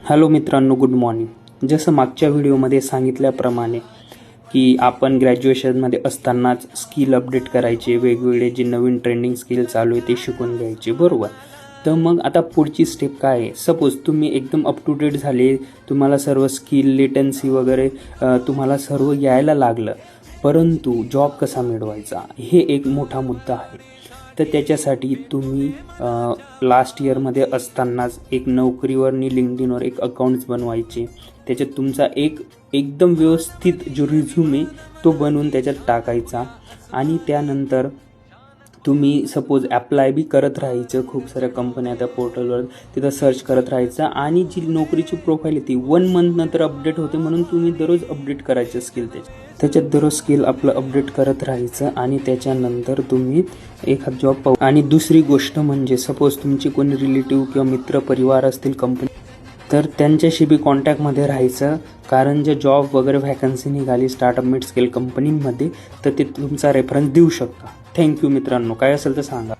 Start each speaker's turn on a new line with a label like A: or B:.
A: Hello मित्रांनो, good morning. जसं मागच्या व्हिडिओमध्ये सांगितल्याप्रमाणे की आपण ग्रॅज्युएशनमध्ये असतानाच स्किल अपडेट करायचे, वेगवेगळे जे नवीन ट्रेंडिंग स्किल चालू आहे ते शिकून घ्यायचे, बरोबर. तर मग आता पुढची स्टेप काय आहे? सपोज तुम्ही एकदम अप टू डेट झाले, तुम्हाला सर्व स्किल लेटन्सी वगैरे तुम्हाला सर्व यायला लागलं, परंतु जॉब कसा मिळवायचा हे एक मोठा मुद्दा आहे. तर त्याच्यासाठी तुम्ही लास्ट इयरमध्ये असतानाच एक नोकरीवरनी लिंक्डइनवर एक अकाउंट्स बनवायचे. त्याच्यात तुमचा एकदम व्यवस्थित जो रिझ्यूमे तो बनवून त्याच्यात टाकायचा आणि त्यानंतर तुम्ही सपोज ॲप्लाय बी करत राहायचं. खूप साऱ्या कंपन्या त्या पोर्टलवर तिथं सर्च करत राहायचं आणि जी नोकरीची प्रोफाईल आहे ती 1 मंथ नंतर अपडेट होते, म्हणून तुम्ही दररोज अपडेट करायचं स्किल त्याच्यात दररोज स्किल आपलं अपडेट करत राहायचं आणि त्याच्यानंतर तुम्ही एखादा जॉब पाहू. आणि दुसरी गोष्ट म्हणजे सपोज तुमची कोणी रिलेटिव्ह किंवा मित्र परिवार असतील कंपनी, तर त्यांच्याशी बी कॉन्टॅक्टमध्ये राहायचं, कारण जे जॉब वगैरे व्हॅकन्सी निघाली स्टार्टअप मिड स्केल कंपनीमध्ये तर ते तुमचा रेफरन्स देऊ शकता. थँक्यू मित्रांनो. काय असेल तर सांगा.